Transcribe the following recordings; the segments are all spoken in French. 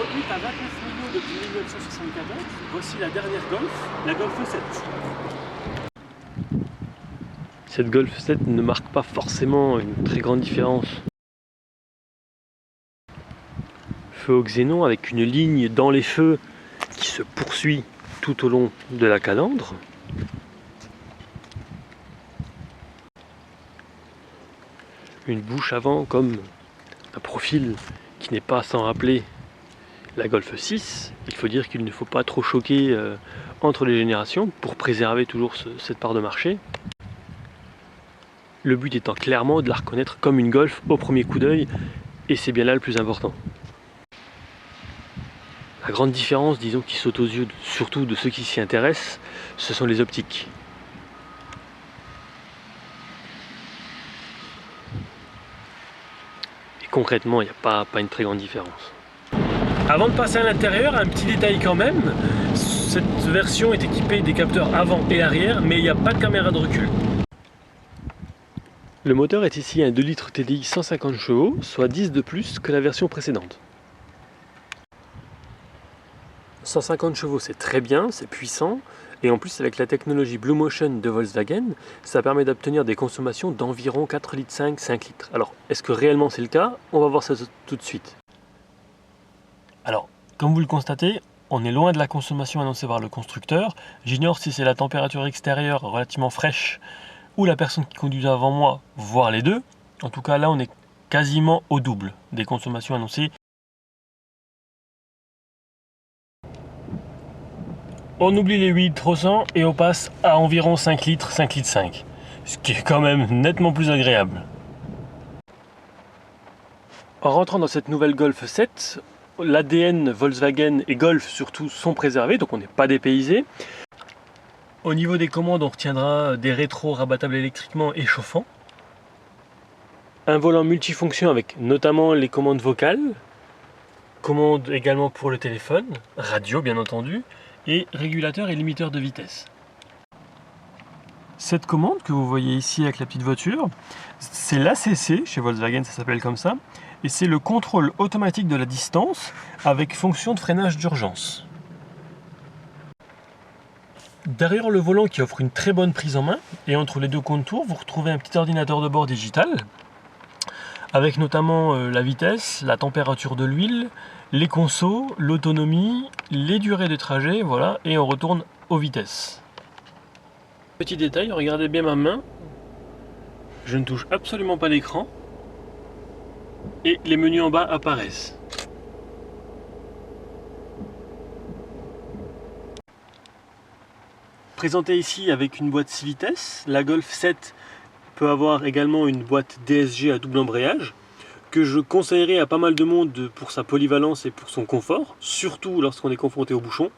Produite à 29 millions depuis 1974, voici la dernière Golf, la Golf 7. Cette Golf 7 ne marque pas forcément une très grande différence. Feu au xénon avec une ligne dans les feux qui se poursuit tout au long de la calandre. Une bouche avant comme un profil qui n'est pas sans rappeler la Golf 6. Il faut dire qu'il ne faut pas trop choquer entre les générations pour préserver toujours cette part de marché. Le but étant clairement de la reconnaître comme une Golf au premier coup d'œil, et c'est bien là le plus important. La grande différence, disons, qui saute aux yeux, surtout de ceux qui s'y intéressent, ce sont les optiques. Et concrètement, il n'y a pas une très grande différence. Avant de passer à l'intérieur, un petit détail quand même, cette version est équipée des capteurs avant et arrière, mais il n'y a pas de caméra de recul. Le moteur est ici un 2 litres TDI 150 chevaux, soit 10 de plus que la version précédente. 150 chevaux, c'est très bien, c'est puissant, et en plus avec la technologie Blue Motion de Volkswagen, ça permet d'obtenir des consommations d'environ 4,5 litres, 5 litres. Alors, est-ce que réellement c'est le cas? On va voir ça tout de suite. Alors, comme vous le constatez, on est loin de la consommation annoncée par le constructeur. J'ignore si c'est la température extérieure relativement fraîche ou la personne qui conduisait avant moi, voire les deux. En tout cas, là, on est quasiment au double des consommations annoncées. On oublie les 8 litres au 100 et on passe à environ 5 litres, 5 litres 5. Ce qui est quand même nettement plus agréable. En rentrant dans cette nouvelle Golf 7, l'ADN Volkswagen et Golf surtout sont préservés, donc on n'est pas dépaysé. Au niveau des commandes, on retiendra des rétros rabattables électriquement et chauffants. Un volant multifonction avec notamment les commandes vocales, commandes également pour le téléphone, radio bien entendu, et régulateur et limiteur de vitesse. Cette commande que vous voyez ici avec la petite voiture, c'est l'ACC, chez Volkswagen ça s'appelle comme ça, et c'est le contrôle automatique de la distance avec fonction de freinage d'urgence. Derrière le volant qui offre une très bonne prise en main, et entre les deux contours, vous retrouvez un petit ordinateur de bord digital, avec notamment la vitesse, la température de l'huile, les consos, l'autonomie, les durées de trajet, voilà, et on retourne aux vitesses. Petit détail, regardez bien ma main, je ne touche absolument pas l'écran, et les menus en bas apparaissent. Présenté ici avec une boîte 6 vitesses, la Golf 7 peut avoir également une boîte DSG à double embrayage, que je conseillerais à pas mal de monde pour sa polyvalence et pour son confort, surtout lorsqu'on est confronté aux bouchons.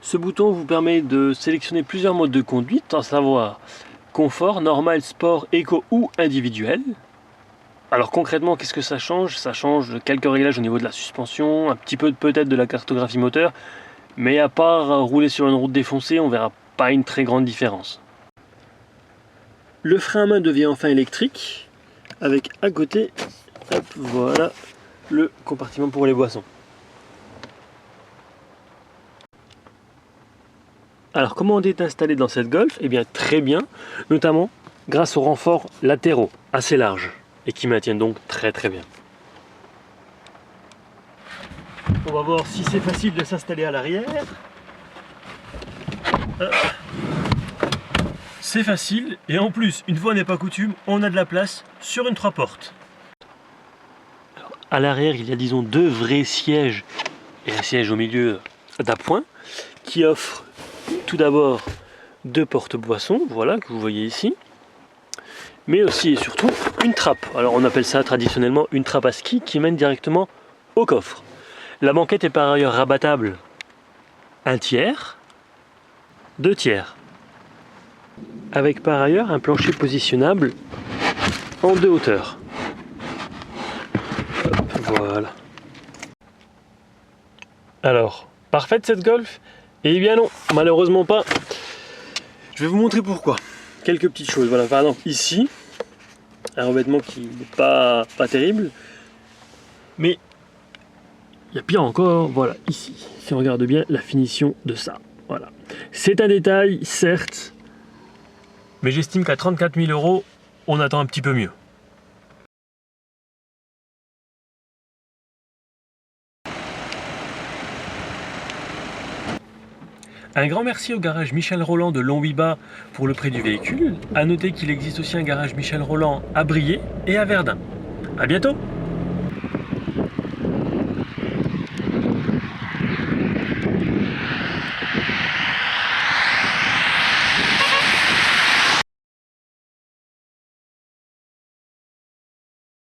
Ce bouton vous permet de sélectionner plusieurs modes de conduite, à savoir confort, normal, sport, éco ou individuel. Alors concrètement, qu'est-ce que ça change? Ça change quelques réglages au niveau de la suspension, un petit peu peut-être de la cartographie moteur, mais à part rouler sur une route défoncée, on verra pas une très grande différence. Le frein à main devient enfin électrique, avec à côté, hop, voilà, le compartiment pour les boissons. Alors comment on est installé dans cette Golf? Eh bien très bien, notamment grâce aux renforts latéraux assez larges et qui maintiennent donc très bien. On va voir si c'est facile de s'installer à l'arrière. C'est facile et en plus, une fois n'est pas coutume, on a de la place sur une 3 portes. Alors, à l'arrière, il y a disons 2 vrais sièges et un siège au milieu d'appoint qui offre tout d'abord 2 porte-boissons, voilà, que vous voyez ici, mais aussi et surtout une trappe. Alors on appelle ça traditionnellement une trappe à ski qui mène directement au coffre. La banquette est par ailleurs rabattable 1 tiers, 2 tiers. Avec par ailleurs un plancher positionnable en 2 hauteurs. Hop, voilà. Alors, parfaite cette Golf? Eh bien non, malheureusement pas. Je vais vous montrer pourquoi. Quelques petites choses. Voilà, par exemple ici, un revêtement qui n'est pas terrible, mais Il y a pire encore, voilà, ici. Si on regarde bien la finition de ça. Voilà. C'est un détail, certes, mais j'estime qu'à 34 000 €, on attend un petit peu mieux. Un grand merci au garage Michel Roland de Longwy-Bas pour le prêt du véhicule. A noter qu'il existe aussi un garage Michel Roland à Briey et à Verdun. A bientôt!